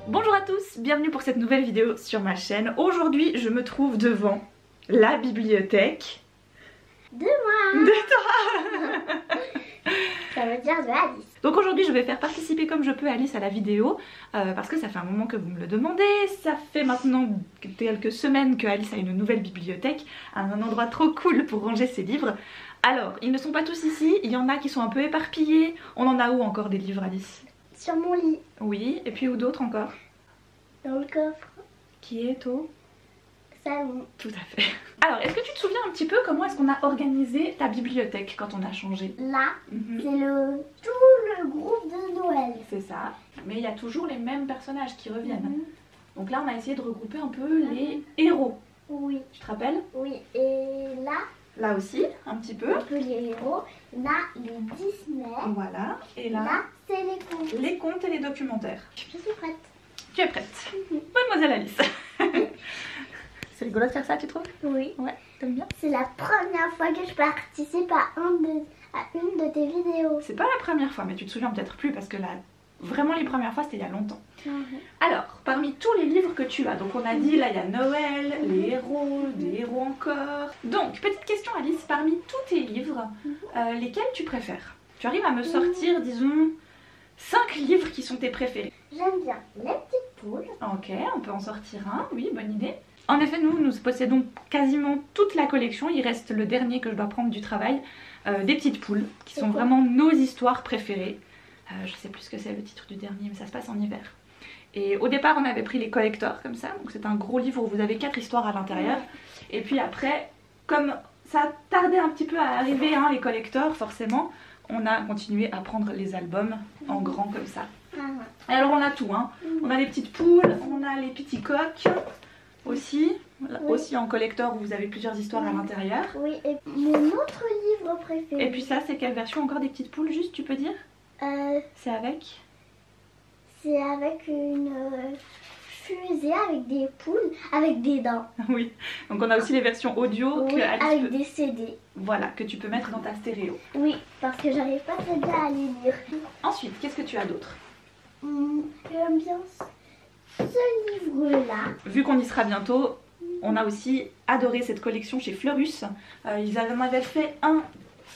Bonjour à tous, bienvenue pour cette nouvelle vidéo sur ma chaîne. Aujourd'hui je me trouve devant la bibliothèque de moi. De toi. Ça veut dire de Alice. Donc aujourd'hui je vais faire participer comme je peux Alice à la vidéo parce que ça fait un moment que vous me le demandez. Ça fait maintenant quelques semaines que Alice a une nouvelle bibliothèque, un endroit trop cool pour ranger ses livres. Alors ils ne sont pas tous ici, il y en a qui sont un peu éparpillés. On en a où encore des livres Alice? Sur mon lit. Oui, et puis où d'autres encore? Dans le coffre. Qui est au salon. Tout à fait. Alors, est-ce que tu te souviens un petit peu comment est-ce qu'on a organisé ta bibliothèque quand on a changé? Là, c'est tout le groupe de Noël. C'est ça. Mais il y a toujours les mêmes personnages qui reviennent. Donc là, on a essayé de regrouper un peu les héros. Oui. Tu te rappelles? Oui. Et là, là aussi, un petit peu. Un peu les héros. Là, les Disney. Voilà. Et là, c'est les contes. Les contes et les documentaires. Je suis prête. Tu es prête? Mademoiselle Alice. C'est rigolo de faire ça, tu trouves? Oui. Ouais, t'aimes bien? C'est la première fois que je participe à une de tes vidéos. C'est pas la première fois, mais tu te souviens peut-être plus parce que là, vraiment les premières fois, c'était il y a longtemps. Alors, parmi tous les livres que tu as, donc on a dit là il y a Noël, les héros, des héros encore. Donc, petite question Alice, parmi tous tes livres, lesquels tu préfères? Tu arrives à me sortir, disons, 5 livres qui sont tes préférés? J'aime bien les petites poules. Ok, on peut en sortir un, oui, bonne idée. En effet, nous possédons quasiment toute la collection. Il reste le dernier que je dois prendre du travail, des petites poules, qui sont vraiment nos histoires préférées. Je sais plus ce que c'est le titre du dernier, mais ça se passe en hiver. Et au départ, on avait pris les collectors comme ça, donc c'est un gros livre où vous avez 4 histoires à l'intérieur. Et puis après, comme ça tardait un petit peu à arriver, hein, les collectors, forcément, on a continué à prendre les albums en grand comme ça. Et alors on a tout, hein. On a les petites poules, on a les petits coqs aussi, aussi en collector où vous avez plusieurs histoires à l'intérieur. Oui, et mon autre livre préféré. Et puis ça, c'est quelle version encore des petites poules, juste, tu peux dire? C'est avec? C'est avec une fusée avec des poules, avec des dents. Oui, donc on a aussi les versions audio que Alice avec des CD. Voilà, que tu peux mettre dans ta stéréo. Oui, parce que j'arrive pas très bien à les lire. Ensuite, qu'est-ce que tu as d'autre? J'aime bien ce livre-là. Vu qu'on y sera bientôt, on a aussi adoré cette collection chez Fleurus. Ils en avaient fait un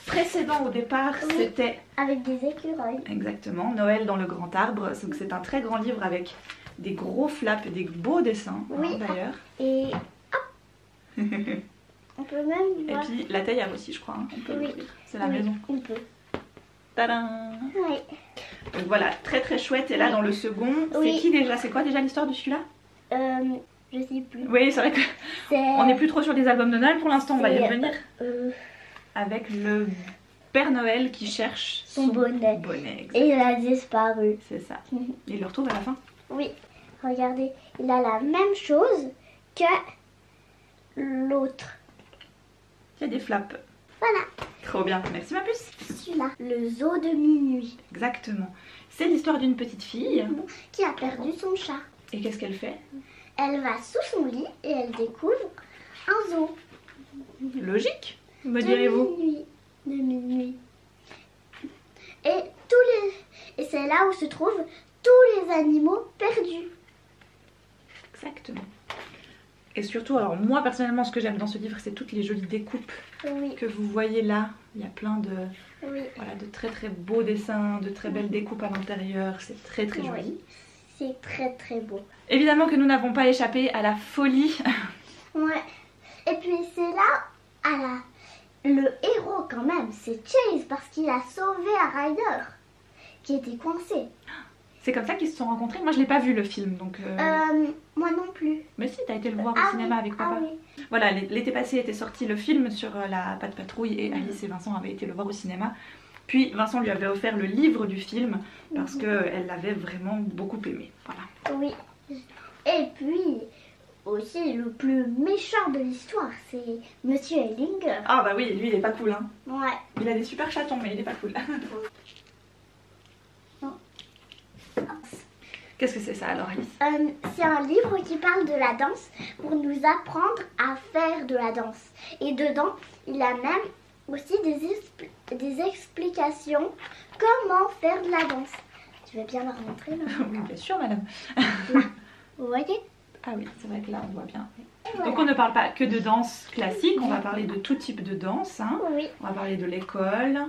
précédent au départ, c'était... avec des écureuils. Exactement, Noël dans le grand arbre. Donc c'est un très grand livre avec des gros flaps et des beaux dessins, hein, d'ailleurs. Et hop, on peut même voir. Et puis la taille aussi, je crois. Hein. On peut l'ouvrir. C'est la maison. On peut. Tadam! Oui. Donc voilà, très très chouette. Et là dans le second, c'est qui déjà? C'est quoi déjà l'histoire de celui-là? Je sais plus. Oui, c'est vrai que on n'est plus trop sur des albums de Noël pour l'instant, on va y revenir. Avec le Père Noël qui cherche son bonnet. Et il a disparu. C'est ça. Il le retrouve à la fin? Oui. Regardez, il a la même chose que l'autre. Il y a des flaps. Voilà. Trop bien, merci ma puce. Celui-là, le zoo de minuit. Exactement. C'est l'histoire d'une petite fille qui a perdu son chat. Et qu'est-ce qu'elle fait? Elle va sous son lit et elle découvre un zoo. Logique, me direz-vous. De minuit. Et c'est là où se trouvent tous les animaux perdus. Exactement. Et surtout, alors moi personnellement, ce que j'aime dans ce livre, c'est toutes les jolies découpes que vous voyez là. Il y a plein de, voilà, de très très beaux dessins, de très belles découpes à l'intérieur. C'est très très joli. C'est très très beau. Évidemment que nous n'avons pas échappé à la folie. Ouais. Et puis c'est là, le héros quand même, c'est Chase parce qu'il a sauvé un rider qui était coincé. C'est comme ça qu'ils se sont rencontrés. Moi je l'ai pas vu le film donc... moi non plus. Mais si, t'as été le voir au cinéma avec papa. Voilà, l'été passé était sorti le film sur la Patte Patrouille et Alice et Vincent avaient été le voir au cinéma. Puis Vincent lui avait offert le livre du film parce qu'elle l'avait vraiment beaucoup aimé. Voilà. Oui. Et puis aussi le plus méchant de l'histoire, c'est Monsieur Ellinger. Ah bah oui, lui il est pas cool hein. Ouais. Il a des super chatons mais il est pas cool. Qu'est-ce que c'est ça alors Alice? C'est un livre qui parle de la danse pour nous apprendre à faire de la danse. Et dedans, il a même aussi des explications comment faire de la danse. Tu veux bien la remontrer là? Oui, bien sûr, madame. Là, vous voyez? Ah oui, c'est vrai que là, on voit bien. Voilà. Donc on ne parle pas que de danse classique, on va parler de tout type de danse. Hein. Oui. On va parler de l'école.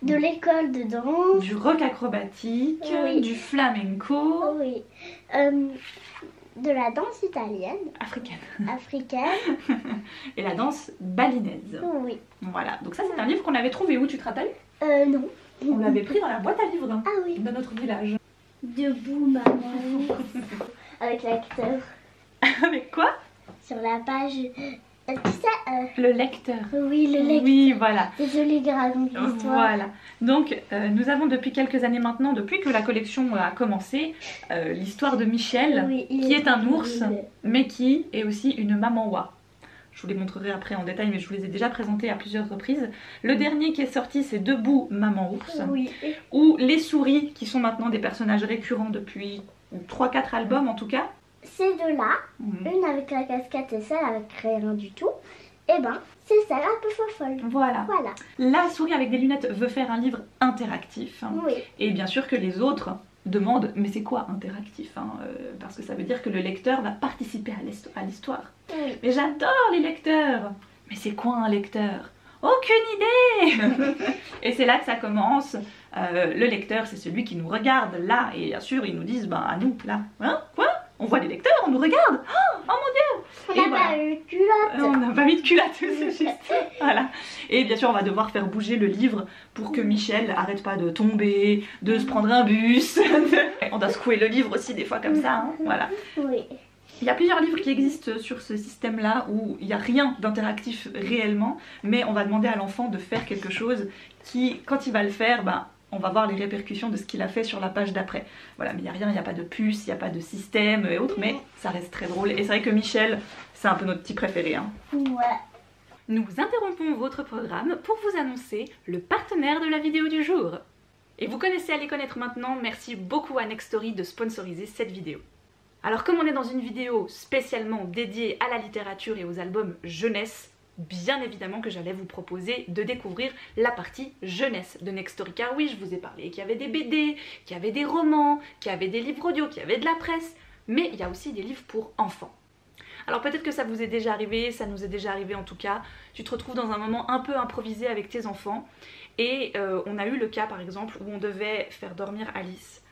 De l'école de danse. Du rock acrobatique, Oui. du flamenco. Oui. De la danse italienne. Africaine. Africaine. Et la danse balinaise. Oui. Voilà, donc ça c'est un livre qu'on avait trouvé où, tu te rappelles? Non. On l'avait pris dans la boîte à livres Ah oui. de notre village. Debout, maman. Avec l'acteur. Avec quoi? Sur la page. Tu sais, Le lecteur. oui, le lecteur. Oui, voilà. C'est celui qui raconte l'histoire. Voilà. Donc, nous avons depuis quelques années maintenant, depuis que la collection a commencé, l'histoire de Michel, Oui, qui est un ours, terrible. mais qui est aussi une maman oie. Je vous les montrerai après en détail, mais je vous les ai déjà présentés à plusieurs reprises. Le dernier qui est sorti, c'est Debout, maman ours. Oui. Ou Les souris, qui sont maintenant des personnages récurrents depuis 3-4 albums en tout cas. Ces deux-là, une avec la casquette et celle avec rien du tout, et ben, c'est celle un peu folle. Voilà. Voilà. La souris avec des lunettes veut faire un livre interactif. Oui. Et bien sûr que les autres demandent, mais c'est quoi interactif, hein, parce que ça veut dire que le lecteur va participer à l'histoire. Oui. Mais j'adore les lecteurs. Mais c'est quoi un lecteur? Aucune idée. Et c'est là que ça commence. Le lecteur, c'est celui qui nous regarde là, et bien sûr ils nous disent, ben à nous là, hein, quoi? On voit les lecteurs, on nous regarde. Oh mon dieu. On Et n'a voilà. pas eu de culotte. On n'a pas mis de culotte, c'est juste. Voilà. Et bien sûr, on va devoir faire bouger le livre pour que Michel arrête pas de tomber, de se prendre un bus. On doit secouer le livre aussi des fois comme ça. Hein. Voilà. Oui. Il y a plusieurs livres qui existent sur ce système-là où il n'y a rien d'interactif réellement, mais on va demander à l'enfant de faire quelque chose qui, quand il va le faire, ben, on va voir les répercussions de ce qu'il a fait sur la page d'après. Voilà, mais il n'y a rien, il n'y a pas de puce, il n'y a pas de système et autres, mais ça reste très drôle. Et c'est vrai que Michel, c'est un peu notre petit préféré. Hein. Ouais. Nous interrompons votre programme pour vous annoncer le partenaire de la vidéo du jour. Et vous connaissez à les connaître maintenant, merci beaucoup à Nextory de sponsoriser cette vidéo. Alors comme on est dans une vidéo spécialement dédiée à la littérature et aux albums jeunesse, bien évidemment que j'allais vous proposer de découvrir la partie jeunesse de Nextory. Car oui, je vous ai parlé qu'il y avait des BD, qu'il y avait des romans, qu'il y avait des livres audio, qu'il y avait de la presse, mais il y a aussi des livres pour enfants. Alors peut-être que ça vous est déjà arrivé, ça nous est déjà arrivé en tout cas, tu te retrouves dans un moment un peu improvisé avec tes enfants et on a eu le cas par exemple où on devait faire dormir Alice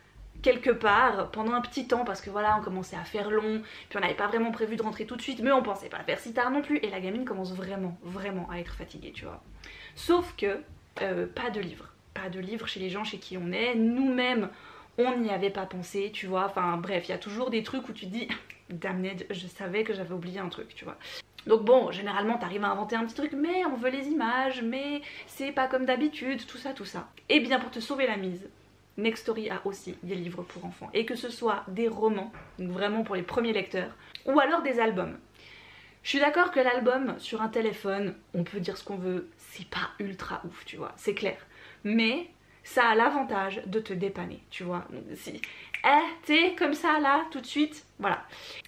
quelque part pendant un petit temps parce que voilà on commençait à faire long, puis on n'avait pas vraiment prévu de rentrer tout de suite mais on pensait pas faire si tard non plus et la gamine commence vraiment à être fatiguée tu vois. Sauf que pas de livre chez les gens chez qui on est, nous-mêmes on n'y avait pas pensé tu vois, enfin bref il y a toujours des trucs où tu te dis damned, je savais que j'avais oublié un truc tu vois. Donc bon, généralement t'arrives à inventer un petit truc, mais on veut les images, mais c'est pas comme d'habitude, tout ça. Et bien pour te sauver la mise, Nextory a aussi des livres pour enfants. Et que ce soit des romans, donc vraiment pour les premiers lecteurs, ou alors des albums. Je suis d'accord que l'album sur un téléphone, on peut dire ce qu'on veut, c'est pas ultra ouf, tu vois, c'est clair. Mais ça a l'avantage de te dépanner, tu vois. Donc, si t'es comme ça là, tout de suite, voilà.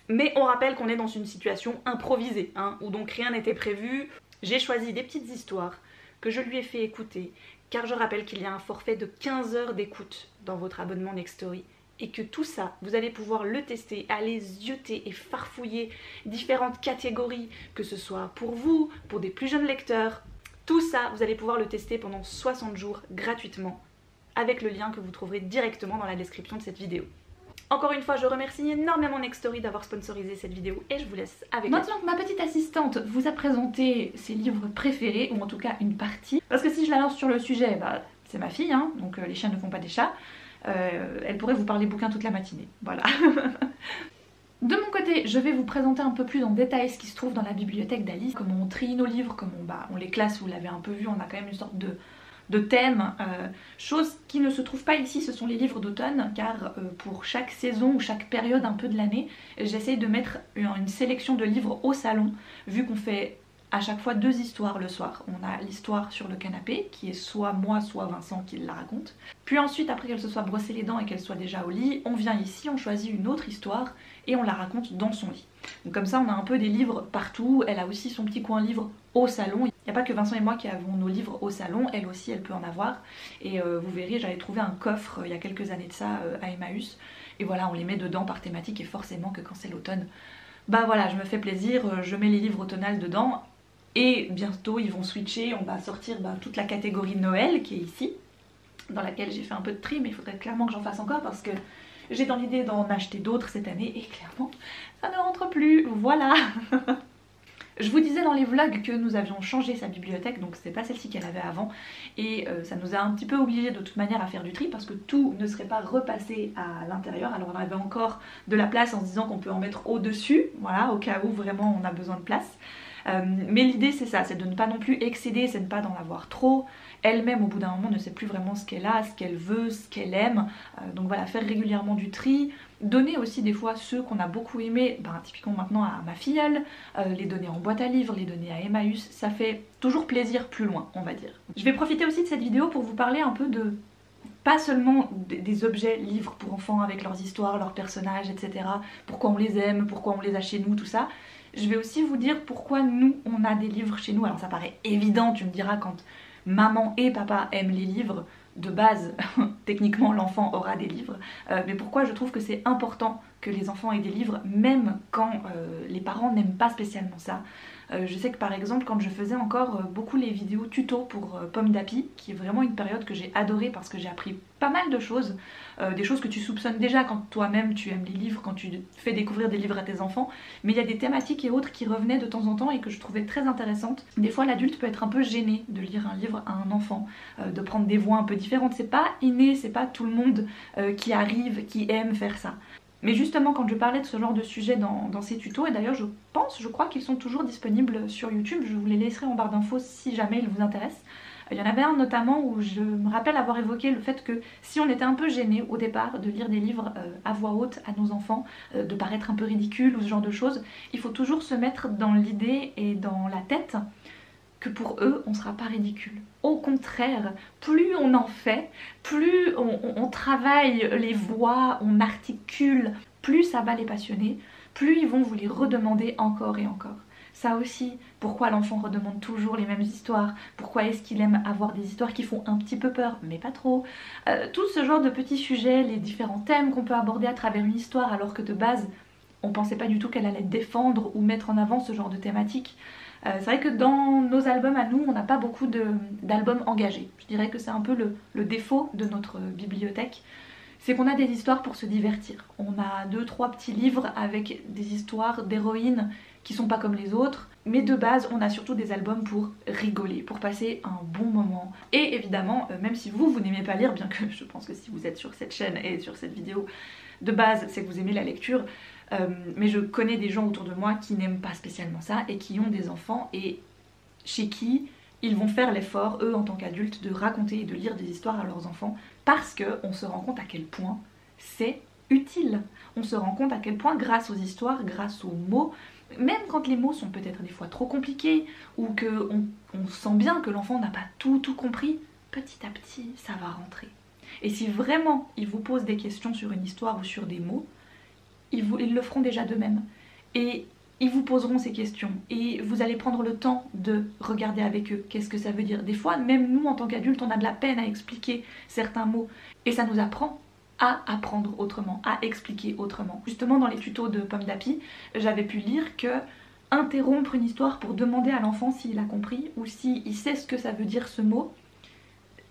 Mais on rappelle qu'on est dans une situation improvisée, hein, où donc rien n'était prévu. J'ai choisi des petites histoires que je lui ai fait écouter, car je rappelle qu'il y a un forfait de 15 heures d'écoute dans votre abonnement Nextory et que tout ça, vous allez pouvoir le tester, aller zioter et farfouiller différentes catégories, que ce soit pour vous, pour des plus jeunes lecteurs. Tout ça, vous allez pouvoir le tester pendant 60 jours gratuitement avec le lien que vous trouverez directement dans la description de cette vidéo. Encore une fois, je remercie énormément Nextory d'avoir sponsorisé cette vidéo et je vous laisse avec maintenant que ma petite assistante vous a présenté ses livres préférés, ou en tout cas une partie, parce que si je la lance sur le sujet, bah, c'est ma fille, hein, donc les chiens ne font pas des chats, elle pourrait vous parler bouquin toute la matinée, voilà. De mon côté, je vais vous présenter un peu plus en détail ce qui se trouve dans la bibliothèque d'Alice, comment on trie nos livres, comment on les classe, vous l'avez un peu vu, on a quand même une sorte de thème, chose qui ne se trouve pas ici, ce sont les livres d'automne, car pour chaque saison ou chaque période un peu de l'année, j'essaye de mettre une sélection de livres au salon, vu qu'on fait à chaque fois 2 histoires le soir. On a l'histoire sur le canapé, qui est soit moi, soit Vincent qui la raconte. Puis ensuite, après qu'elle se soit brossée les dents et qu'elle soit déjà au lit, on vient ici, on choisit une autre histoire et on la raconte dans son lit. Donc comme ça, on a un peu des livres partout. Elle a aussi son petit coin livre au salon. Il n'y a pas que Vincent et moi qui avons nos livres au salon, elle aussi elle peut en avoir. Et vous verrez, j'avais trouvé un coffre il y a quelques années de ça à Emmaüs. Et voilà, on les met dedans par thématique et forcément que quand c'est l'automne, bah voilà, je me fais plaisir, je mets les livres automnales dedans. Et bientôt ils vont switcher, on va sortir toute la catégorie Noël qui est ici, dans laquelle j'ai fait un peu de tri, mais il faudrait clairement que j'en fasse encore parce que j'ai dans l'idée d'en acheter d'autres cette année et clairement ça ne rentre plus, voilà. Je vous disais dans les vlogs que nous avions changé sa bibliothèque, donc c'est pas celle-ci qu'elle avait avant, et ça nous a un petit peu obligé de toute manière à faire du tri parce que tout ne serait pas repassé à l'intérieur. Alors on avait encore de la place en se disant qu'on peut en mettre au-dessus, voilà, au cas où vraiment on a besoin de place. Mais l'idée c'est ça, c'est de ne pas non plus excéder, c'est de ne pas d'en avoir trop. Elle-même au bout d'un moment ne sait plus vraiment ce qu'elle a, ce qu'elle veut, ce qu'elle aime. Donc voilà, faire régulièrement du tri. Donner aussi des fois ceux qu'on a beaucoup aimés, typiquement maintenant à ma filleule, les donner en boîte à livres, les donner à Emmaüs, ça fait toujours plaisir plus loin on va dire. Je vais profiter aussi de cette vidéo pour vous parler un peu de, pas seulement des objets livres pour enfants avec leurs histoires, leurs personnages, etc. Pourquoi on les aime, pourquoi on les a chez nous, tout ça. Je vais aussi vous dire pourquoi nous on a des livres chez nous. Alors ça paraît évident, tu me diras, quand maman et papa aiment les livres, de base, techniquement l'enfant aura des livres, mais pourquoi je trouve que c'est important que les enfants aient des livres, même quand les parents n'aiment pas spécialement ça. Je sais que par exemple quand je faisais encore beaucoup les vidéos tuto pour Pomme d'Api, qui est vraiment une période que j'ai adorée parce que j'ai appris pas mal de choses, des choses que tu soupçonnes déjà quand toi-même tu aimes les livres, quand tu fais découvrir des livres à tes enfants, mais il y a des thématiques et autres qui revenaient de temps en temps et que je trouvais très intéressantes. Des fois l'adulte peut être un peu gêné de lire un livre à un enfant, de prendre des voix un peu différentes, c'est pas inné, c'est pas tout le monde qui arrive, qui aime faire ça. Mais justement quand je parlais de ce genre de sujet dans ces tutos, et d'ailleurs je crois qu'ils sont toujours disponibles sur YouTube, je vous les laisserai en barre d'infos si jamais ils vous intéressent. Il y en avait un notamment où je me rappelle avoir évoqué le fait que si on était un peu gêné au départ de lire des livres à voix haute à nos enfants, de paraître un peu ridicule ou ce genre de choses, il faut toujours se mettre dans l'idée et dans la tête que pour eux on sera pas ridicule. Au contraire, plus on en fait, plus on travaille les voix, on articule, plus ça va les passionner, plus ils vont vous les redemander encore et encore. Ça aussi, pourquoi l'enfant redemande toujours les mêmes histoires, pourquoi est-ce qu'il aime avoir des histoires qui font un petit peu peur, mais pas trop. Tout ce genre de petits sujets, les différents thèmes qu'on peut aborder à travers une histoire alors que de base, on pensait pas du tout qu'elle allait défendre ou mettre en avant ce genre de thématique. C'est vrai que dans nos albums à nous, on n'a pas beaucoup d'albums engagés. Je dirais que c'est un peu le défaut de notre bibliothèque. C'est qu'on a des histoires pour se divertir. On a 2-3 petits livres avec des histoires d'héroïnes qui sont pas comme les autres. Mais de base, on a surtout des albums pour rigoler, pour passer un bon moment. Et évidemment, même si vous n'aimez pas lire, bien que je pense que si vous êtes sur cette chaîne et sur cette vidéo, de base, c'est que vous aimez la lecture. Mais je connais des gens autour de moi qui n'aiment pas spécialement ça et qui ont des enfants et chez qui ils vont faire l'effort, eux en tant qu'adultes, de raconter et de lire des histoires à leurs enfants parce qu'on se rend compte à quel point c'est utile. On se rend compte à quel point grâce aux histoires, grâce aux mots, même quand les mots sont peut-être des fois trop compliqués ou qu'on sent bien que l'enfant n'a pas tout compris, petit à petit ça va rentrer. Et si vraiment ils vous posent des questions sur une histoire ou sur des mots, ils le feront déjà d'eux-mêmes. Et ils vous poseront ces questions. Et vous allez prendre le temps de regarder avec eux qu'est-ce que ça veut dire. Des fois, même nous en tant qu'adultes, on a de la peine à expliquer certains mots. Et ça nous apprend à apprendre autrement, à expliquer autrement. Justement, dans les tutos de Pomme d'Api, j'avais pu lire que interrompre une histoire pour demander à l'enfant s'il a compris ou s'il sait ce que ça veut dire ce mot,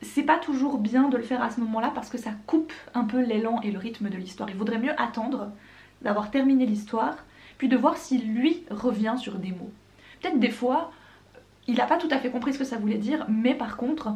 c'est pas toujours bien de le faire à ce moment-là parce que ça coupe un peu l'élan et le rythme de l'histoire. Il vaudrait mieux attendre d'avoir terminé l'histoire, puis de voir si lui revient sur des mots. Peut-être des fois, il n'a pas tout à fait compris ce que ça voulait dire, mais par contre,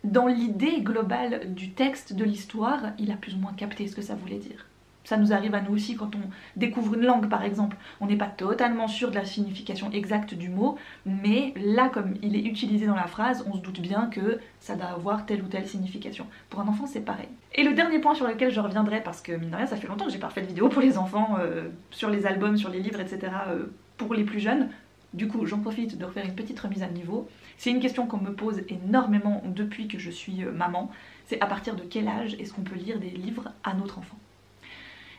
dans l'idée globale du texte de l'histoire, il a plus ou moins capté ce que ça voulait dire. Ça nous arrive à nous aussi quand on découvre une langue par exemple. On n'est pas totalement sûr de la signification exacte du mot, mais là comme il est utilisé dans la phrase, on se doute bien que ça doit avoir telle ou telle signification. Pour un enfant c'est pareil. Et le dernier point sur lequel je reviendrai, parce que mine de rien ça fait longtemps que j'ai pas fait de vidéo pour les enfants, sur les albums, sur les livres, etc. Pour les plus jeunes, du coup j'en profite de refaire une petite remise à niveau. C'est une question qu'on me pose énormément depuis que je suis maman, c'est à partir de quel âge est-ce qu'on peut lire des livres à notre enfant ?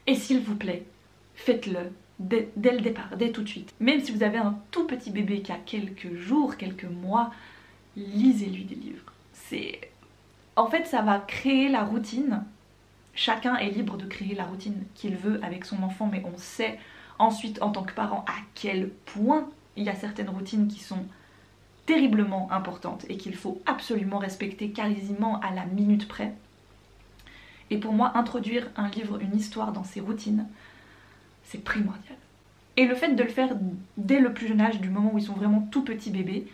Et s'il vous plaît, faites-le dès le départ, dès tout de suite. Même si vous avez un tout petit bébé qui a quelques jours, quelques mois, lisez-lui des livres. En fait, ça va créer la routine. Chacun est libre de créer la routine qu'il veut avec son enfant, mais on sait ensuite en tant que parent à quel point il y a certaines routines qui sont terriblement importantes et qu'il faut absolument respecter quasiment à la minute près. Et pour moi, introduire un livre, une histoire dans ces routines, c'est primordial. Et le fait de le faire dès le plus jeune âge, du moment où ils sont vraiment tout petits bébés,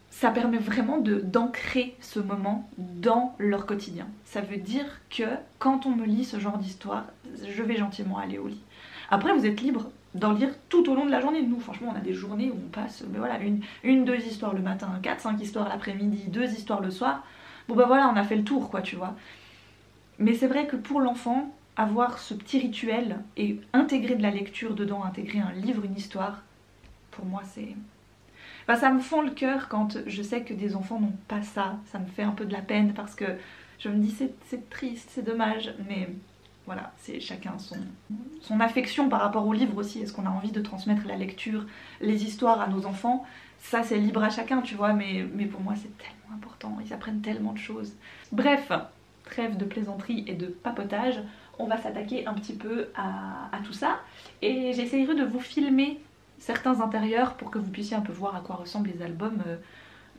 ça permet vraiment d'ancrer ce moment dans leur quotidien. Ça veut dire que quand on me lit ce genre d'histoire, je vais gentiment aller au lit. Après, vous êtes libre d'en lire tout au long de la journée. Nous, franchement, on a des journées où on passe voilà, deux histoires le matin, 4-5 histoires l'après-midi, 2 histoires le soir. Bon bah voilà, on a fait le tour, quoi, tu vois. Mais c'est vrai que pour l'enfant, avoir ce petit rituel et intégrer de la lecture dedans, intégrer un livre, une histoire, pour moi c'est... Enfin, ça me fend le cœur quand je sais que des enfants n'ont pas ça. Ça me fait un peu de la peine parce que je me dis c'est triste, c'est dommage, mais voilà, c'est chacun son affection par rapport au livre aussi. Est-ce qu'on a envie de transmettre la lecture, les histoires à nos enfants? Ça c'est libre à chacun, tu vois, mais pour moi c'est tellement important, ils apprennent tellement de choses. Bref, trêve de plaisanterie et de papotage, on va s'attaquer un petit peu à tout ça. Et j'essaierai de vous filmer certains intérieurs pour que vous puissiez un peu voir à quoi ressemblent les albums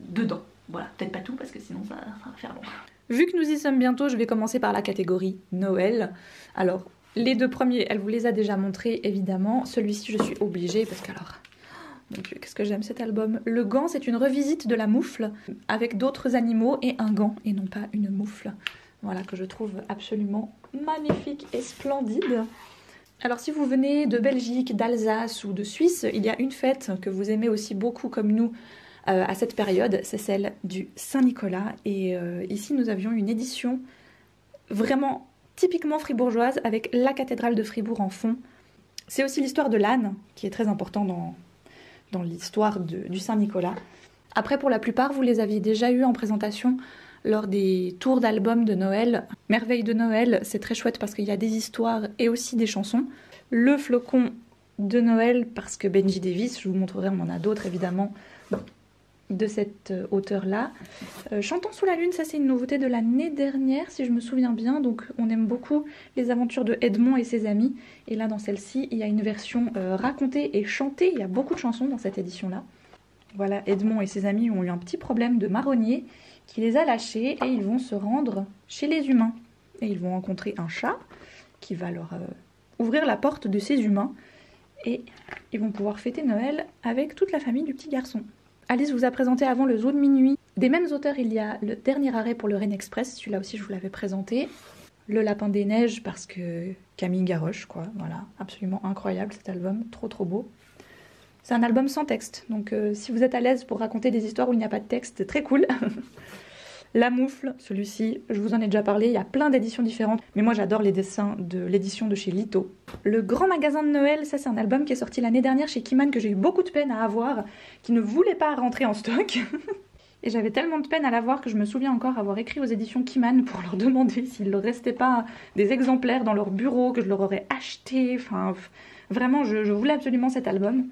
dedans. Voilà, peut-être pas tout parce que sinon ça va faire long. Vu que nous y sommes bientôt, je vais commencer par la catégorie Noël. Alors, les 2 premiers, elle vous les a déjà montrés évidemment. Celui-ci, je suis obligée parce que alors... Mon Dieu, qu'est-ce que j'aime cet album. Le gant, c'est une revisite de la moufle avec d'autres animaux et un gant et non pas une moufle. Voilà, que je trouve absolument magnifique et splendide. Alors si vous venez de Belgique, d'Alsace ou de Suisse, il y a une fête que vous aimez aussi beaucoup comme nous à cette période, c'est celle du Saint-Nicolas. Et ici nous avions une édition vraiment typiquement fribourgeoise avec la cathédrale de Fribourg en fond. C'est aussi l'histoire de l'âne qui est très important dans l'histoire du Saint-Nicolas. Après pour la plupart vous les aviez déjà eu en présentation lors des tours d'albums de Noël. Merveille de Noël, c'est très chouette parce qu'il y a des histoires et aussi des chansons. Le flocon de Noël, parce que Benji Davis, je vous montrerai, on en a d'autres évidemment, de cette auteure-là. Chantons sous la lune, ça c'est une nouveauté de l'année dernière, si je me souviens bien. Donc on aime beaucoup les aventures de Edmond et ses amis. Et là dans celle-ci, il y a une version racontée et chantée. Il y a beaucoup de chansons dans cette édition-là. Voilà, Edmond et ses amis ont eu un petit problème de marronnier qui les a lâchés et ils vont se rendre chez les humains. Et ils vont rencontrer un chat qui va leur ouvrir la porte de ces humains et ils vont pouvoir fêter Noël avec toute la famille du petit garçon. Alice vous a présenté avant le zoo de minuit. Des mêmes auteurs, il y a le dernier arrêt pour le Rennes Express, celui-là aussi je vous l'avais présenté. Le Lapin des Neiges parce que Camille Garoche, quoi, voilà, absolument incroyable cet album, trop trop beau. C'est un album sans texte, donc si vous êtes à l'aise pour raconter des histoires où il n'y a pas de texte, c'est très cool. La Moufle, celui-ci, je vous en ai déjà parlé, il y a plein d'éditions différentes, mais moi j'adore les dessins de l'édition de chez Lito. Le Grand Magasin de Noël, ça c'est un album qui est sorti l'année dernière chez Kiman que j'ai eu beaucoup de peine à avoir, qui ne voulait pas rentrer en stock. Et j'avais tellement de peine à l'avoir que je me souviens encore avoir écrit aux éditions Kiman pour leur demander s'il ne restait pas des exemplaires dans leur bureau, que je leur aurais acheté, enfin vraiment je voulais absolument cet album.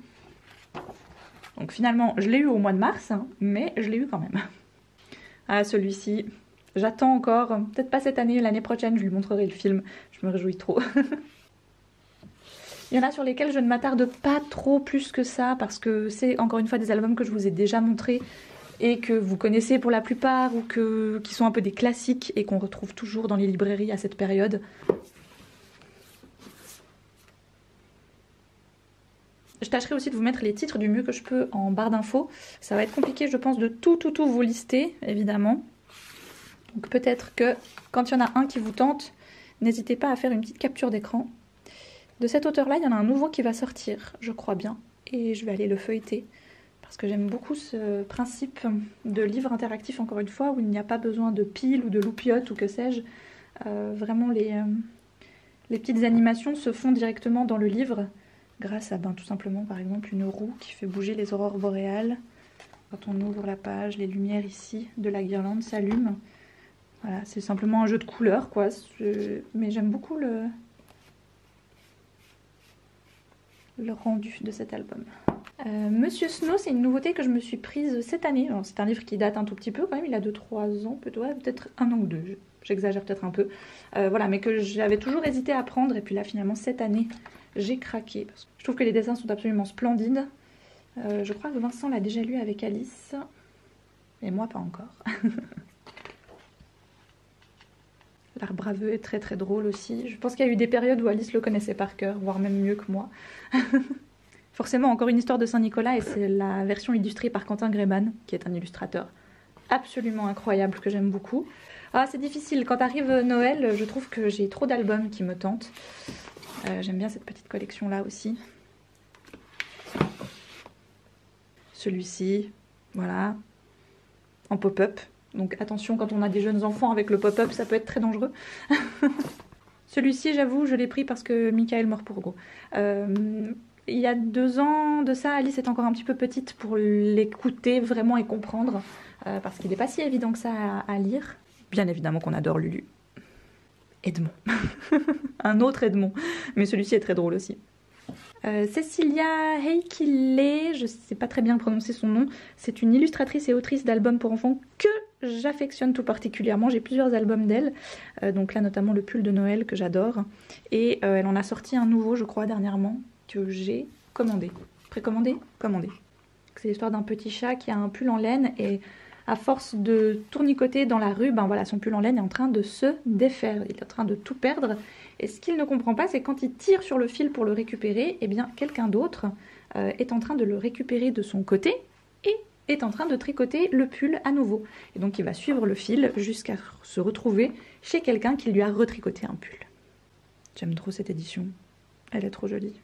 Donc finalement je l'ai eu au mois de mars, mais je l'ai eu quand même. Ah celui-ci, j'attends encore, peut-être pas cette année, l'année prochaine je lui montrerai le film, je me réjouis trop. Il y en a sur lesquels je ne m'attarde pas trop plus que ça parce que c'est encore une fois des albums que je vous ai déjà montrés et que vous connaissez pour la plupart ou qui sont un peu des classiques et qu'on retrouve toujours dans les librairies à cette période. Je tâcherai aussi de vous mettre les titres du mieux que je peux en barre d'infos. Ça va être compliqué, je pense, de tout vous lister, évidemment. Donc peut-être que quand il y en a un qui vous tente, n'hésitez pas à faire une petite capture d'écran. De cet auteur-là, il y en a un nouveau qui va sortir, je crois bien. Et je vais aller le feuilleter. Parce que j'aime beaucoup ce principe de livre interactif, encore une fois, où il n'y a pas besoin de piles ou de loupiottes ou que sais-je. Vraiment, les petites animations se font directement dans le livre. Grâce à tout simplement par exemple une roue qui fait bouger les aurores boréales. Quand on ouvre la page, les lumières ici de la guirlande s'allument. Voilà, c'est simplement un jeu de couleurs quoi. Mais j'aime beaucoup le rendu de cet album. Monsieur Snow, c'est une nouveauté que je me suis prise cette année. C'est un livre qui date un tout petit peu quand même, il a 2-3 ans, peut-être 1 an ou 2, j'exagère peut-être un peu. Voilà, mais que j'avais toujours hésité à prendre, et puis là finalement cette année, j'ai craqué. Parce que je trouve que les dessins sont absolument splendides. Je crois que Vincent l'a déjà lu avec Alice, et moi pas encore. L'art braveux est très très drôle aussi. Je pense qu'il y a eu des périodes où Alice le connaissait par cœur, voire même mieux que moi. Forcément, encore une histoire de Saint-Nicolas, et c'est la version illustrée par Quentin Greyman, qui est un illustrateur absolument incroyable, que j'aime beaucoup. Ah, c'est difficile, quand arrive Noël, je trouve que j'ai trop d'albums qui me tentent. J'aime bien cette petite collection-là aussi. Celui-ci, voilà, en pop-up. Donc attention, quand on a des jeunes enfants avec le pop-up, ça peut être très dangereux. Celui-ci, j'avoue, je l'ai pris parce que Michael Morpurgo. Il y a 2 ans de ça, Alice est encore un petit peu petite pour l'écouter vraiment et comprendre, parce qu'il n'est pas si évident que ça à lire. Bien évidemment qu'on adore Lulu. Edmond. Un autre Edmond. Mais celui-ci est très drôle aussi. Cecilia Heikile, je ne sais pas très bien prononcer son nom, c'est une illustratrice et autrice d'albums pour enfants que j'affectionne tout particulièrement. J'ai plusieurs albums d'elle, donc là notamment le pull de Noël que j'adore, et elle en a sorti un nouveau je crois dernièrement que j'ai commandé, précommandé, commandé. C'est l'histoire d'un petit chat qui a un pull en laine, et à force de tournicoter dans la rue, ben voilà, son pull en laine est en train de se défaire, il est en train de tout perdre. Et ce qu'il ne comprend pas, c'est quand il tire sur le fil pour le récupérer, eh bien quelqu'un d'autre est en train de le récupérer de son côté et est en train de tricoter le pull à nouveau. Et donc il va suivre le fil jusqu'à se retrouver chez quelqu'un qui lui a retricoté un pull. J'aime trop cette édition, elle est trop jolie.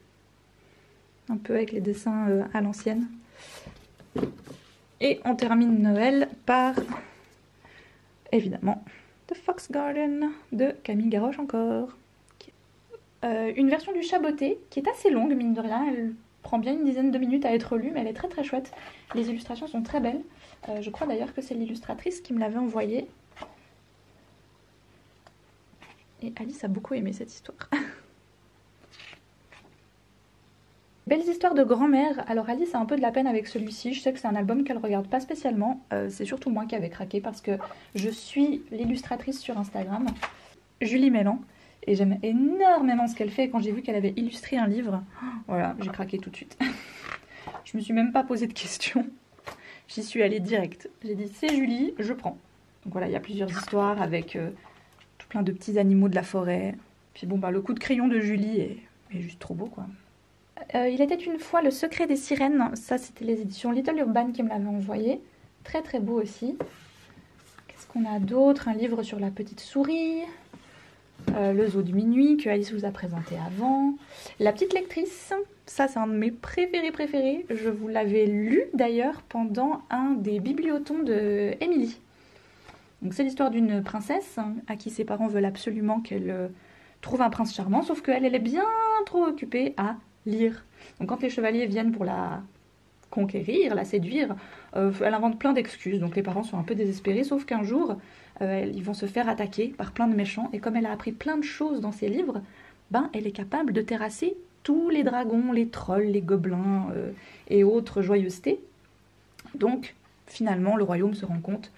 Un peu avec les dessins à l'ancienne. Et on termine Noël par, évidemment, The Fox Garden de Camille Garoche encore. Une version du Chaboté qui est assez longue, mine de rien. Elle prend bien une dizaine de minutes à être lue, mais elle est très très chouette. Les illustrations sont très belles. Je crois d'ailleurs que c'est l'illustratrice qui me l'avait envoyée. Et Alice a beaucoup aimé cette histoire. Belles histoires de grand-mère. Alors Alice a un peu de la peine avec celui-ci. Je sais que c'est un album qu'elle regarde pas spécialement. C'est surtout moi qui avais craqué parce que je suis l'illustratrice sur Instagram, Julie Mélan. Et j'aime énormément ce qu'elle fait. Et quand j'ai vu qu'elle avait illustré un livre, voilà, j'ai craqué tout de suite. Je me suis même pas posé de questions. J'y suis allée direct. J'ai dit c'est Julie, je prends. Donc voilà, il y a plusieurs histoires avec tout plein de petits animaux de la forêt. Puis bon, bah le coup de crayon de Julie est juste trop beau quoi. Il était une fois Le Secret des Sirènes. Ça, c'était les éditions Little Urban qui me l'avaient envoyé. Très très beau aussi. Qu'est-ce qu'on a d'autre? Un livre sur la petite souris. Le zoo du minuit que Alice vous a présenté avant. La petite lectrice. Ça, c'est un de mes préférés. Je vous l'avais lu d'ailleurs pendant un des bibliotons de Émilie. Donc c'est l'histoire d'une princesse à qui ses parents veulent absolument qu'elle trouve un prince charmant. Sauf qu'elle, elle est bien trop occupée à lire. Donc quand les chevaliers viennent pour la conquérir, la séduire, elle invente plein d'excuses. Donc les parents sont un peu désespérés, sauf qu'un jour, ils vont se faire attaquer par plein de méchants. Et comme elle a appris plein de choses dans ses livres, ben elle est capable de terrasser tous les dragons, les trolls, les gobelins et autres joyeusetés. Donc finalement, le royaume se rend compte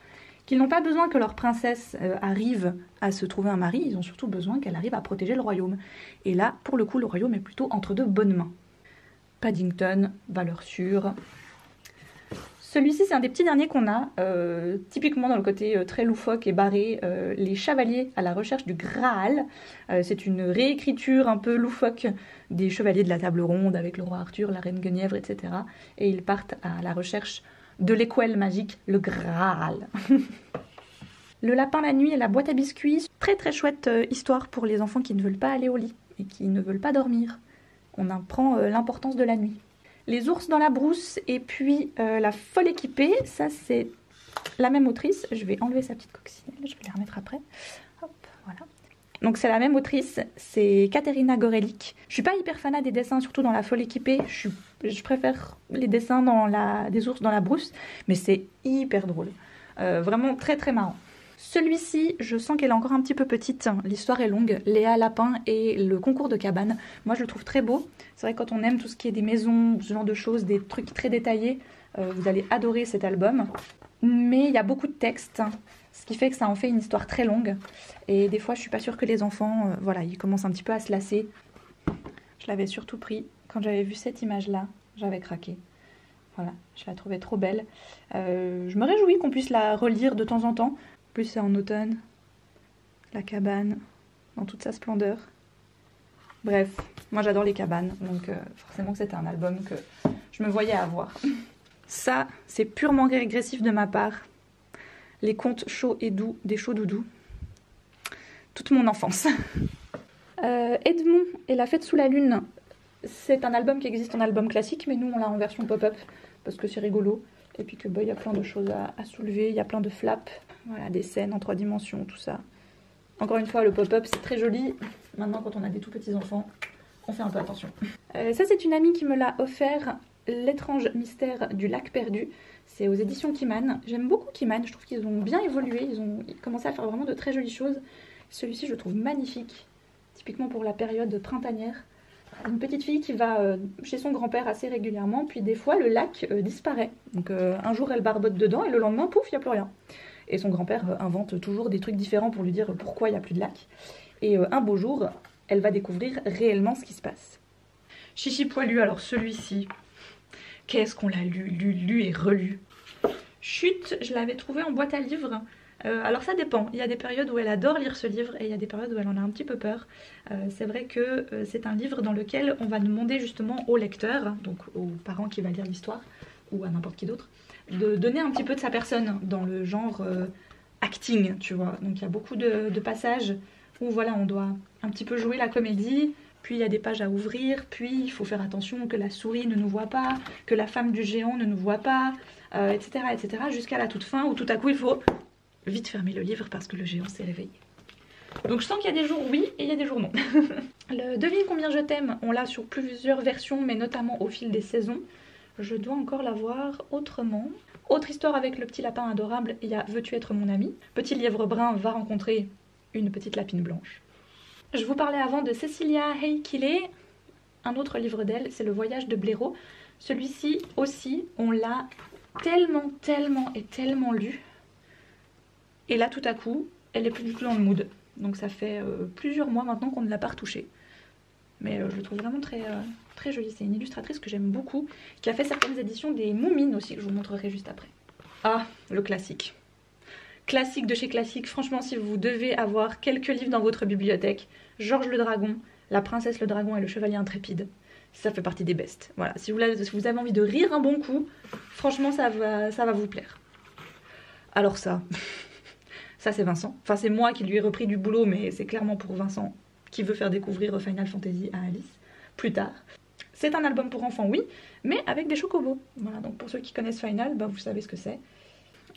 qu'ils n'ont pas besoin que leur princesse arrive à se trouver un mari, ils ont surtout besoin qu'elle arrive à protéger le royaume. Et là, pour le coup, le royaume est plutôt entre de bonnes mains. Paddington, valeur sûre. Celui-ci, c'est un des petits derniers qu'on a, typiquement dans le côté très loufoque et barré, les chevaliers à la recherche du Graal. C'est une réécriture un peu loufoque des chevaliers de la table ronde avec le roi Arthur, la reine Guenièvre, etc. Et ils partent à la recherche de l'équelle magique, le Graal. Le lapin la nuit et la boîte à biscuits. Très très chouette histoire pour les enfants qui ne veulent pas aller au lit et qui ne veulent pas dormir. On apprend l'importance de la nuit. Les ours dans la brousse et puis la folle équipée. Ça c'est la même autrice. Je vais enlever sa petite coccinelle, je vais la remettre après. Hop, voilà. Donc c'est la même autrice, c'est Katerina Gorelick. Je suis pas hyper fanat des dessins, surtout dans la folle équipée. Je préfère les dessins des ours dans la brousse, mais c'est hyper drôle. Vraiment très très marrant. Celui-ci, je sens qu'elle est encore un petit peu petite, l'histoire est longue, Léa Lapin et le concours de cabane. Moi je le trouve très beau, c'est vrai que quand on aime tout ce qui est des maisons, ce genre de choses, des trucs très détaillés, vous allez adorer cet album. Mais il y a beaucoup de textes, ce qui fait que ça en fait une histoire très longue. Et des fois je suis pas sûre que les enfants, voilà, ils commencent un petit peu à se lasser. Je l'avais surtout pris quand j'avais vu cette image-là, j'avais craqué. Voilà, je la trouvais trop belle. Je me réjouis qu'on puisse la relire de temps en temps. En plus c'est en automne, la cabane dans toute sa splendeur. Bref, moi j'adore les cabanes, donc forcément c'était un album que je me voyais avoir. Ça, c'est purement régressif de ma part. Les contes chauds et doux des chauds doudous. Toute mon enfance. Edmond et la fête sous la lune, c'est un album qui existe en album classique, mais nous on l'a en version pop-up parce que c'est rigolo. Et puis que il y a plein de choses à soulever, il y a plein de flaps, voilà, des scènes en 3 dimensions, tout ça. Encore une fois, le pop-up c'est très joli. Maintenant, quand on a des tout petits enfants, on fait un peu attention. Ça, c'est une amie qui me l'a offert, L'étrange mystère du lac perdu. C'est aux éditions Kiman. J'aime beaucoup Kiman, je trouve qu'ils ont bien évolué, ils ont commencé à faire vraiment de très jolies choses. Celui-ci, je le trouve magnifique, typiquement pour la période printanière. Une petite fille qui va chez son grand-père assez régulièrement, puis des fois le lac disparaît. Donc un jour elle barbote dedans et le lendemain, pouf, il n'y a plus rien. Et son grand-père invente toujours des trucs différents pour lui dire pourquoi il n'y a plus de lac. Et un beau jour, elle va découvrir réellement ce qui se passe. Chichi Poilu, alors celui-ci, qu'est-ce qu'on l'a lu et relu. Chut, je l'avais trouvé en boîte à livres. Alors ça dépend, il y a des périodes où elle adore lire ce livre et il y a des périodes où elle en a un petit peu peur. C'est vrai que c'est un livre dans lequel on va demander justement au lecteur, donc aux parents qui va lire l'histoire, ou à n'importe qui d'autre, de donner un petit peu de sa personne dans le genre acting, tu vois. Donc il y a beaucoup de passages où voilà, on doit un petit peu jouer la comédie, puis il y a des pages à ouvrir, puis il faut faire attention que la souris ne nous voit pas, que la femme du géant ne nous voit pas, etc. etc. jusqu'à la toute fin où tout à coup il faut vite fermer le livre parce que le géant s'est réveillé. Donc je sens qu'il y a des jours oui et il y a des jours non. Le Devine combien je t'aime, on l'a sur plusieurs versions, mais notamment au fil des saisons. Je dois encore l'avoir autrement. Autre histoire avec le petit lapin adorable, il y a Veux-tu être mon ami? Petit lièvre brun va rencontrer une petite lapine blanche. Je vous parlais avant de Cecilia Heikile, un autre livre d'elle, c'est Le voyage de Blaireau. Celui-ci aussi, on l'a tellement lu. Et là tout à coup, elle est plus du tout dans le mood. Donc ça fait plusieurs mois maintenant qu'on ne l'a pas retouchée. Mais je le trouve vraiment très joli. C'est une illustratrice que j'aime beaucoup, qui a fait certaines éditions des Moumines aussi, que je vous montrerai juste après. Ah, le classique. Classique de chez Classique. Franchement, si vous devez avoir quelques livres dans votre bibliothèque, Georges le Dragon, La Princesse le Dragon et le Chevalier Intrépide, ça fait partie des bestes. Voilà, si vous avez envie de rire un bon coup, franchement ça va vous plaire. Alors ça, ça c'est Vincent. Enfin c'est moi qui lui ai repris du boulot, mais c'est clairement pour Vincent qui veut faire découvrir Final Fantasy à Alice plus tard. C'est un album pour enfants, oui, mais avec des chocobos. Voilà, donc pour ceux qui connaissent Final, bah, vous savez ce que c'est.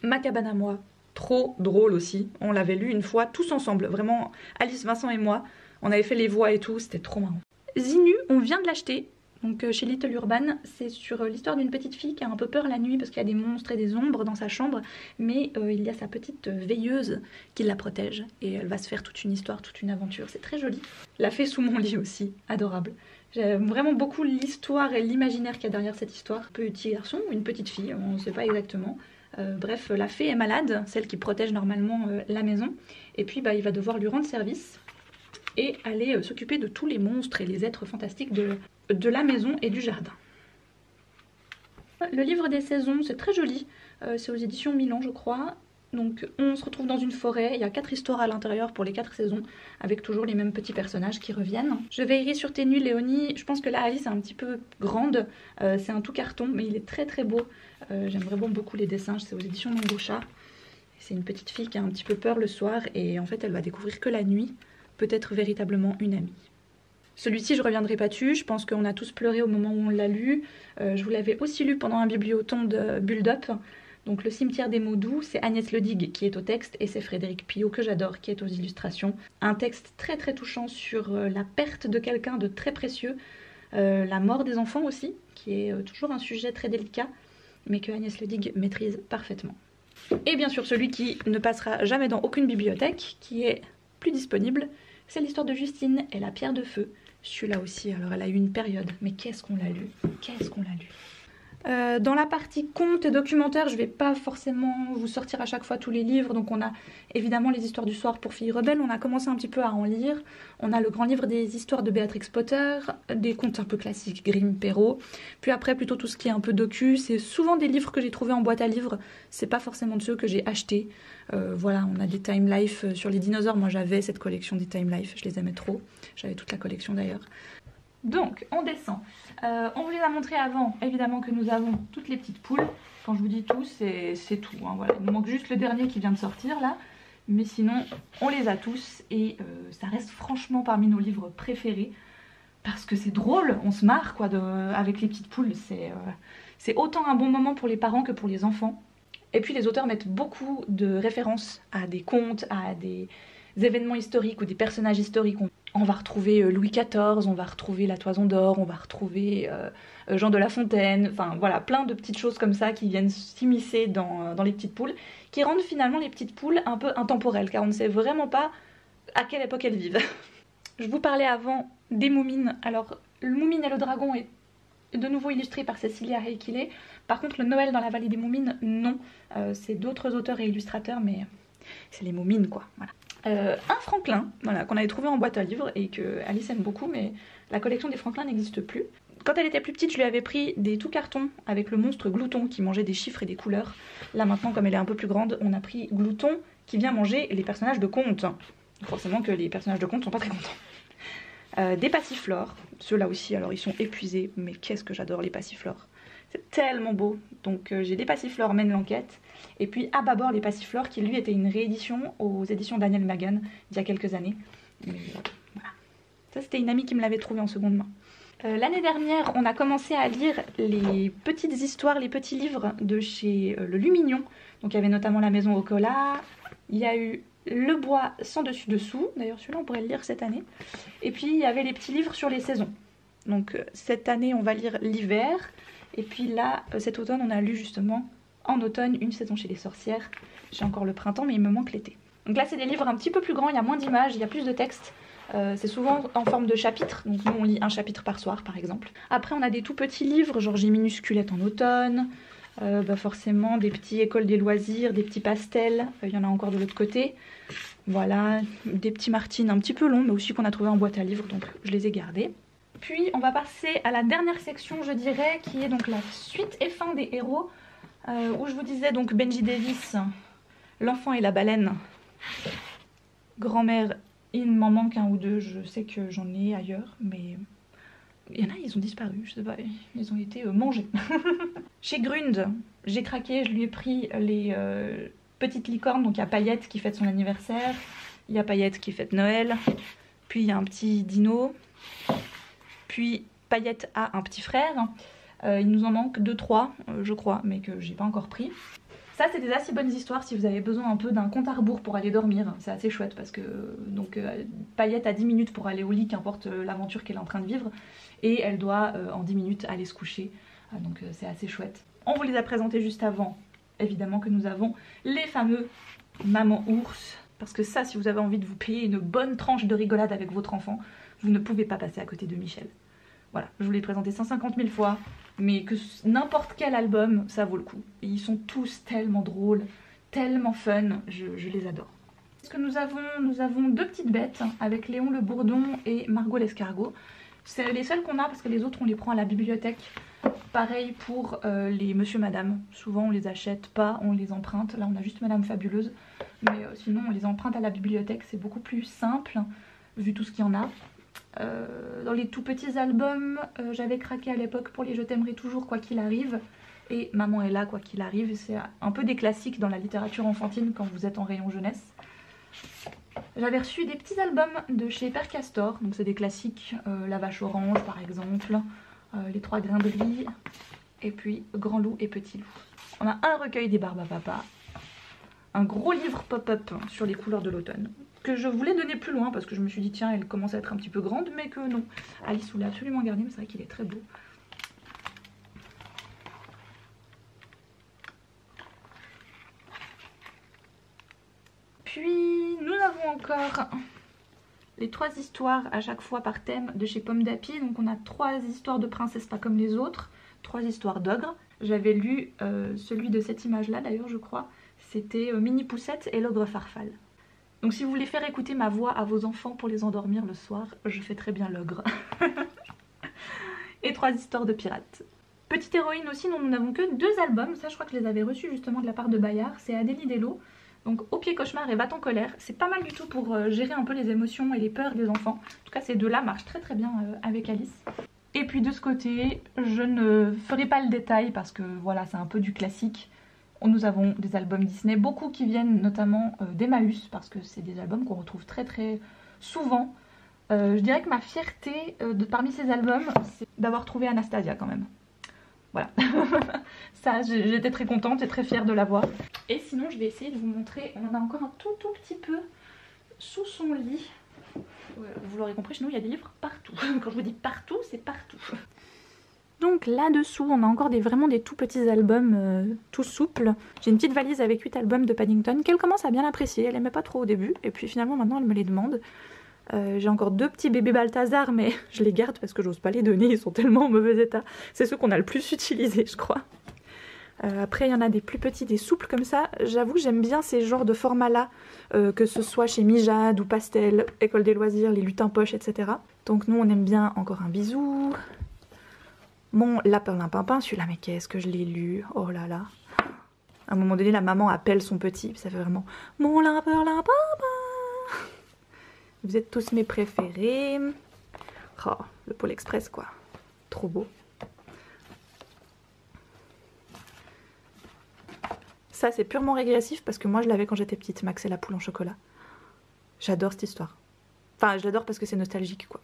Ma cabane à moi, trop drôle aussi. On l'avait lu une fois tous ensemble, vraiment Alice, Vincent et moi. On avait fait les voix et tout, c'était trop marrant. Zinu, on vient de l'acheter. Donc chez Little Urban, c'est sur l'histoire d'une petite fille qui a un peu peur la nuit parce qu'il y a des monstres et des ombres dans sa chambre, mais il y a sa petite veilleuse qui la protège et elle va se faire toute une histoire, toute une aventure. C'est très joli. La fée sous mon lit aussi, adorable. J'aime vraiment beaucoup l'histoire et l'imaginaire qu'il y a derrière cette histoire. Petit garçon ou une petite fille, on ne sait pas exactement. Bref, la fée est malade, celle qui protège normalement la maison, et puis bah, il va devoir lui rendre service et aller s'occuper de tous les monstres et les êtres fantastiques de la maison et du jardin. Le livre des saisons, c'est très joli, c'est aux éditions Milan je crois. Donc on se retrouve dans une forêt, il y a 4 histoires à l'intérieur pour les 4 saisons, avec toujours les mêmes petits personnages qui reviennent. Je veillerai sur tes nuits Léonie, je pense que là Alice est un petit peu grande, c'est un tout carton, mais il est très beau. J'aime vraiment beaucoup les dessins, c'est aux éditions Mangoucha. C'est une petite fille qui a un petit peu peur le soir et en fait elle va découvrir que la nuit peut être véritablement une amie. Celui-ci je reviendrai pas dessus, je pense qu'on a tous pleuré au moment où on l'a lu. Je vous l'avais aussi lu pendant un bibliothon de Build Up. Donc Le cimetière des mots doux, c'est Agnès Ledigue qui est au texte et c'est Frédéric Pillot que j'adore qui est aux illustrations. Un texte très touchant sur la perte de quelqu'un de très précieux, la mort des enfants aussi, qui est toujours un sujet très délicat, mais que Agnès Ledigue maîtrise parfaitement. Et bien sûr celui qui ne passera jamais dans aucune bibliothèque, qui est plus disponible, c'est l'histoire de Justine et la pierre de feu. Celui-là aussi, alors elle a eu une période, mais qu'est-ce qu'on l'a lu, qu'est-ce qu'on l'a lu. Dans la partie contes et documentaires, je vais pas forcément vous sortir à chaque fois tous les livres. Donc on a évidemment les histoires du soir pour filles rebelles, on a commencé un petit peu à en lire. On a le grand livre des histoires de Béatrix Potter, des contes un peu classiques, Grimm, Perrault. Puis après plutôt tout ce qui est un peu docu, c'est souvent des livres que j'ai trouvés en boîte à livres. C'est pas forcément de ceux que j'ai achetés. Voilà, on a des Time Life sur les dinosaures. Moi j'avais cette collection des Time Life, je les aimais trop. J'avais toute la collection d'ailleurs. Donc on descend. On vous les a montrés avant, évidemment que nous avons toutes les petites poules. Quand je vous dis tout, c'est tout. Hein, voilà. Il nous manque juste le dernier qui vient de sortir là. Mais sinon, on les a tous et ça reste franchement parmi nos livres préférés. Parce que c'est drôle, on se marre quoi, avec les petites poules. C'est autant un bon moment pour les parents que pour les enfants. Et puis les auteurs mettent beaucoup de références à des contes, à des événements historiques ou des personnages historiques. On va retrouver Louis XIV, on va retrouver la Toison d'Or, on va retrouver Jean de La Fontaine, enfin voilà, plein de petites choses comme ça qui viennent s'immiscer dans les petites poules, qui rendent finalement les petites poules un peu intemporelles, car on ne sait vraiment pas à quelle époque elles vivent. Je vous parlais avant des Moumines. Alors, le Moumine et le Dragon est de nouveau illustré par Cecilia Reikile. Par contre, le Noël dans la vallée des Moumines, non. C'est d'autres auteurs et illustrateurs, mais c'est les Moumines quoi, voilà. Un Franklin, voilà, qu'on avait trouvé en boîte à livres et que Alice aime beaucoup, mais la collection des Franklin n'existe plus. Quand elle était plus petite, je lui avais pris des tout cartons avec le monstre Glouton qui mangeait des chiffres et des couleurs. Là maintenant, comme elle est un peu plus grande, on a pris Glouton qui vient manger les personnages de contes. Forcément que les personnages de contes sont pas très contents. Des passiflores, ceux-là aussi, alors ils sont épuisés, mais qu'est-ce que j'adore les passiflores. C'est tellement beau. Donc j'ai des passiflores mènent l'enquête. Et puis à bâbord les passiflores qui lui était une réédition aux éditions Daniel Magan il y a quelques années. Mais voilà. Ça c'était une amie qui me l'avait trouvé en seconde main. L'année dernière on a commencé à lire les petites histoires, les petits livres de chez le Lumignon. Donc il y avait notamment La Maison au Cola, il y a eu Le Bois sans dessus dessous, d'ailleurs celui-là on pourrait le lire cette année. Et puis il y avait les petits livres sur les saisons. Donc cette année on va lire l'hiver. Et puis là, cet automne, on a lu justement en automne Une saison chez les sorcières. J'ai encore le printemps, mais il me manque l'été. Donc là, c'est des livres un petit peu plus grands, il y a moins d'images, il y a plus de texte. C'est souvent en forme de chapitres, donc nous on lit un chapitre par soir par exemple. Après, on a des tout petits livres, genre J'ai minusculette en automne. Forcément, des petits écoles des loisirs, des petits pastels. Il y en a encore de l'autre côté. Voilà, des petits Martines un petit peu longs, mais aussi qu'on a trouvé en boîte à livres, donc je les ai gardés. Puis on va passer à la dernière section je dirais qui est donc la suite et fin des héros où je vous disais donc Benji Davis, L'enfant et la baleine. Grand-mère, il m'en manque un ou deux, je sais que j'en ai ailleurs mais il y en a ils ont disparu, je sais pas, ils ont été mangés. Chez Grund, j'ai craqué, je lui ai pris les petites licornes, donc il y a Paillette qui fête son anniversaire, il y a Paillette qui fête Noël, puis il y a un petit dino. Puis Paillette a un petit frère, il nous en manque 2-3 je crois, mais que j'ai pas encore pris. Ça c'est des assez bonnes histoires si vous avez besoin un peu d'un compte à rebours pour aller dormir, c'est assez chouette parce que donc Paillette a 10 minutes pour aller au lit, qu'importe l'aventure qu'elle est en train de vivre, et elle doit en 10 minutes aller se coucher, donc c'est assez chouette. On vous les a présentés juste avant, évidemment que nous avons les fameux Maman Ours, parce que ça si vous avez envie de vous payer une bonne tranche de rigolade avec votre enfant, vous ne pouvez pas passer à côté de Michel. Voilà, je vous l'ai présenté 150 000 fois, mais que n'importe quel album, ça vaut le coup. Et ils sont tous tellement drôles, tellement fun, je les adore. Ce que nous avons deux petites bêtes, avec Léon le Bourdon et Margot l'escargot. C'est les seuls qu'on a parce que les autres on les prend à la bibliothèque. Pareil pour les Monsieur Madame, souvent on les achète pas, on les emprunte. Là on a juste Madame Fabuleuse, mais sinon on les emprunte à la bibliothèque, c'est beaucoup plus simple vu tout ce qu'il y en a. Dans les tout petits albums, j'avais craqué à l'époque pour les Je t'aimerai toujours quoi qu'il arrive et Maman est là quoi qu'il arrive. C'est un peu des classiques dans la littérature enfantine quand vous êtes en rayon jeunesse. J'avais reçu des petits albums de chez Père Castor, donc c'est des classiques, La Vache Orange par exemple, Les Trois Grains de Riz, et puis Grand Loup et Petit Loup. On a un recueil des Barbe à Papa, un gros livre pop-up sur les couleurs de l'automne, que je voulais donner plus loin parce que je me suis dit tiens elle commence à être un petit peu grande, mais que non. Alice voulait absolument garder, mais c'est vrai qu'il est très beau. encore les 3 histoires à chaque fois par thème de chez Pomme d'Api. Donc on a 3 histoires de princesses pas comme les autres, 3 histoires d'ogres. J'avais lu celui de cette image là d'ailleurs je crois. C'était Mini Poussette et l'ogre Farfalle. Donc si vous voulez faire écouter ma voix à vos enfants pour les endormir le soir, je fais très bien l'ogre. Et 3 histoires de pirates. Petite héroïne aussi dont nous n'avons que 2 albums. Ça je crois que je les avais reçus justement de la part de Bayard. C'est Adélie Dello. Donc Au pied cauchemar et Va-t-en colère. C'est pas mal du tout pour gérer un peu les émotions et les peurs des enfants. En tout cas ces 2 là marchent très très bien avec Alice. Et puis de ce côté, je ne ferai pas le détail parce que voilà c'est un peu du classique. Nous avons des albums Disney, beaucoup qui viennent notamment d'Emmaüs parce que c'est des albums qu'on retrouve très très souvent. Je dirais que ma fierté parmi ces albums, c'est d'avoir trouvé Anastasia quand même. Voilà, ça j'étais très contente et très fière de l'avoir. Et sinon je vais essayer de vous montrer, on en a encore un tout petit peu sous son lit. Vous l'aurez compris, chez nous il y a des livres partout. Quand je vous dis partout, c'est partout. Donc là-dessous, on a encore vraiment des tout petits albums tout souples. J'ai une petite valise avec 8 albums de Paddington qu'elle commence à bien apprécier. Elle aimait pas trop au début et puis finalement maintenant elle me les demande. J'ai encore 2 petits bébés Balthazar mais je les garde parce que j'ose pas les donner, ils sont tellement en mauvais état. C'est ceux qu'on a le plus utilisés je crois. Après il y en a des plus petits, des souples comme ça. J'avoue j'aime bien ces genres de formats là, que ce soit chez Mijade ou Pastel, École des loisirs, les lutins poches etc. Donc nous on aime bien Encore un bisou. Mon Lapin Pimpin, celui-là mais qu'est-ce que je l'ai lu, oh là là. À un moment donné la maman appelle son petit, ça fait vraiment Mon Lapin Pimpin. Vous êtes tous mes préférés. Oh, le Pôle Express quoi. Trop beau. Ça c'est purement régressif parce que moi je l'avais quand j'étais petite, Max et la poule en chocolat. J'adore cette histoire. Enfin je l'adore parce que c'est nostalgique quoi.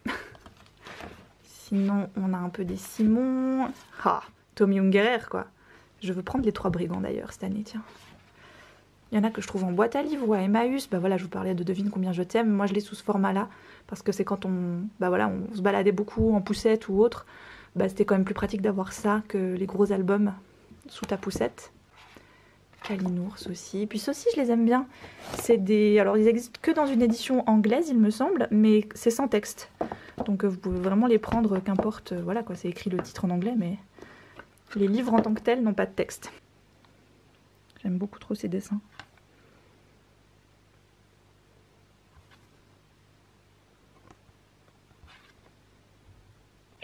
Sinon on a un peu des Simon. Ah, Tommy Ungerer quoi. Je veux prendre les 3 brigands d'ailleurs cette année, tiens. Il y en a que je trouve en boîte à livres ou à Emmaüs. Bah voilà, je vous parlais de Devine combien je t'aime. Moi je l'ai sous ce format là. Parce que c'est quand on se baladait beaucoup en poussette ou autre. Bah c'était quand même plus pratique d'avoir ça que les gros albums sous ta poussette. Kalinours aussi. Puis ceux-ci je les aime bien. C'est des. Alors ils existent que dans une édition anglaise il me semble. Mais c'est sans texte. Donc vous pouvez vraiment les prendre qu'importe. Voilà quoi, c'est écrit le titre en anglais. Mais les livres en tant que tels n'ont pas de texte. J'aime beaucoup trop ces dessins.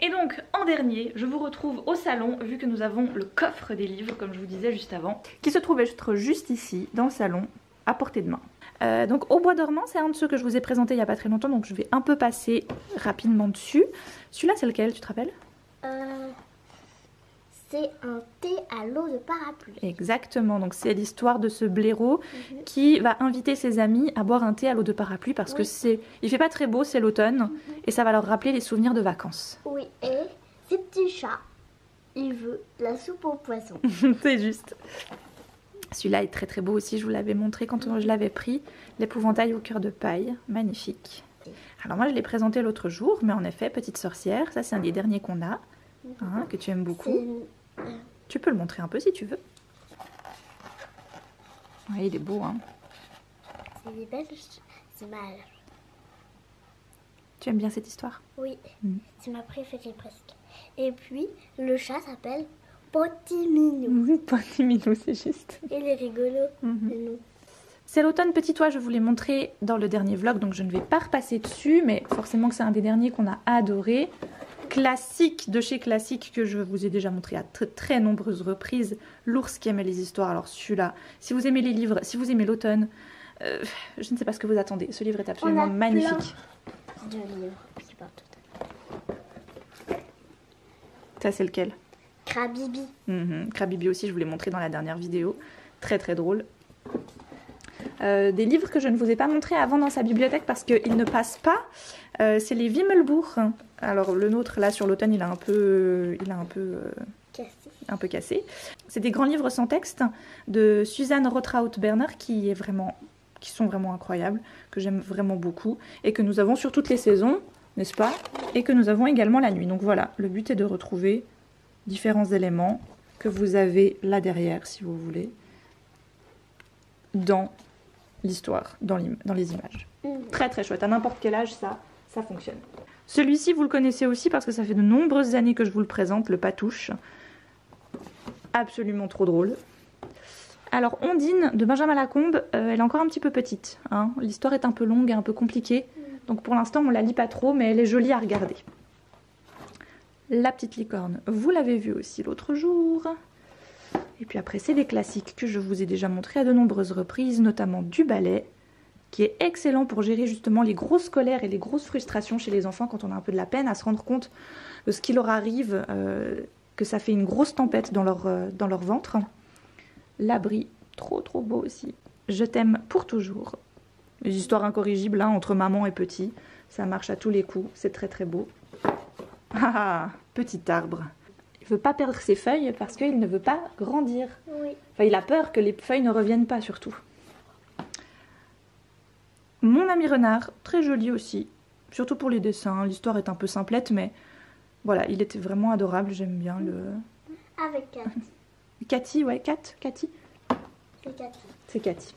Et donc en dernier, je vous retrouve au salon vu que nous avons le coffre des livres comme je vous disais juste avant, qui se trouve être juste ici dans le salon à portée de main. Donc Au bois dormant, c'est un de ceux que je vous ai présenté il n'y a pas très longtemps, donc je vais un peu passer rapidement dessus. Celui-là c'est lequel, tu te rappelles? C'est un thé à l'eau de parapluie. Exactement, donc c'est l'histoire de ce blaireau qui va inviter ses amis à boire un thé à l'eau de parapluie parce que il fait pas très beau, c'est l'automne, et ça va leur rappeler les souvenirs de vacances. Oui, et ce petit chat, il veut la soupe aux poissons. C'est juste. Celui-là est très très beau aussi, je vous l'avais montré quand je l'avais pris. L'épouvantail au cœur de paille, magnifique. Alors moi je l'ai présenté l'autre jour, mais en effet, Petite sorcière, ça c'est un des derniers qu'on a, hein, que tu aimes beaucoup. Tu peux le montrer un peu si tu veux. Ouais, il est beau, hein. C'est des belles... C'est mal. Tu aimes bien cette histoire? Oui, c'est ma préférée presque. Et puis, le chat s'appelle Pontiminou. Pontiminou, c'est juste. Il est rigolo, le nom. C'est l'automne petit toit, je vous l'ai montré dans le dernier vlog, donc je ne vais pas repasser dessus, mais forcément que c'est un des derniers qu'on a adoré. Classique de chez classique que je vous ai déjà montré à très nombreuses reprises. L'ours qui aimait les histoires, alors celui-là, si vous aimez les livres, si vous aimez l'automne, je ne sais pas ce que vous attendez, ce livre est absolument magnifique. De livres qui parlent tout. Ça c'est lequel? Krabibi. Krabibi aussi, je vous l'ai montré dans la dernière vidéo, très très drôle. Des livres que je ne vous ai pas montrés avant dans sa bibliothèque parce qu'ils ne passent pas, c'est les Wimmelbuch. Alors le nôtre là sur l'automne il a un peu cassé. C'est des grands livres sans texte de Suzanne Rotraut-Berner qui sont vraiment incroyables, que j'aime vraiment beaucoup et que nous avons sur toutes les saisons, n'est-ce pas? Et que nous avons également la nuit. Donc voilà, le but est de retrouver différents éléments que vous avez là derrière si vous voulez dans l'histoire dans les images. Très très chouette, à n'importe quel âge ça fonctionne. Celui-ci vous le connaissez aussi parce que ça fait de nombreuses années que je vous le présente, le Patouche. Absolument trop drôle. Alors Ondine de Benjamin Lacombe, elle est encore un petit peu petite, hein. L'histoire est un peu longue et un peu compliquée, donc pour l'instant on la lit pas trop, mais elle est jolie à regarder. La petite licorne, vous l'avez vue aussi l'autre jour. Et puis après c'est des classiques que je vous ai déjà montrés à de nombreuses reprises, notamment du ballet, qui est excellent pour gérer justement les grosses colères et les grosses frustrations chez les enfants quand on a un peu de la peine à se rendre compte de ce qui leur arrive, que ça fait une grosse tempête dans leur ventre. L'abri, trop trop beau aussi. Je t'aime pour toujours. Les histoires incorrigibles hein, entre maman et petit, ça marche à tous les coups, c'est très très beau. Ah, petit arbre. Il veut pas perdre ses feuilles parce qu'il ne veut pas grandir. Oui. Enfin, il a peur que les feuilles ne reviennent pas surtout. Mon ami renard, très joli aussi, surtout pour les dessins. L'histoire est un peu simplette, mais voilà, il était vraiment adorable. J'aime bien le. Avec Kat. Cathy, ouais, Cathy. C'est Cathy. C'est Cathy.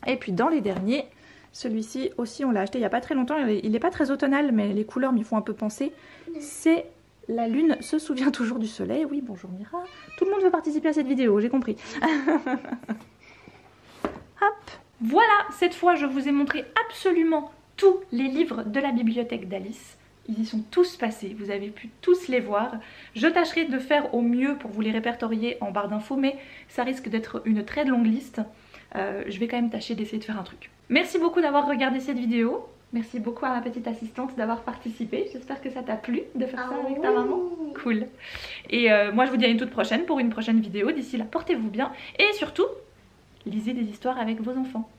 Et puis dans les derniers, celui-ci aussi on l'a acheté il n'y a pas très longtemps. Il n'est pas très automnal, mais les couleurs m'y font un peu penser. C'est La lune se souvient toujours du soleil. Oui, bonjour Mira. Tout le monde veut participer à cette vidéo, j'ai compris. Hop. Voilà, cette fois je vous ai montré absolument tous les livres de la bibliothèque d'Alice. Ils y sont tous passés, vous avez pu tous les voir. Je tâcherai de faire au mieux pour vous les répertorier en barre d'infos, mais ça risque d'être une très longue liste. Je vais quand même tâcher d'essayer de faire un truc. Merci beaucoup d'avoir regardé cette vidéo. Merci beaucoup à ma petite assistante d'avoir participé. J'espère que ça t'a plu de faire ça avec ta maman. Cool. Et moi je vous dis à une toute prochaine pour une prochaine vidéo. D'ici là, portez-vous bien et surtout, lisez des histoires avec vos enfants.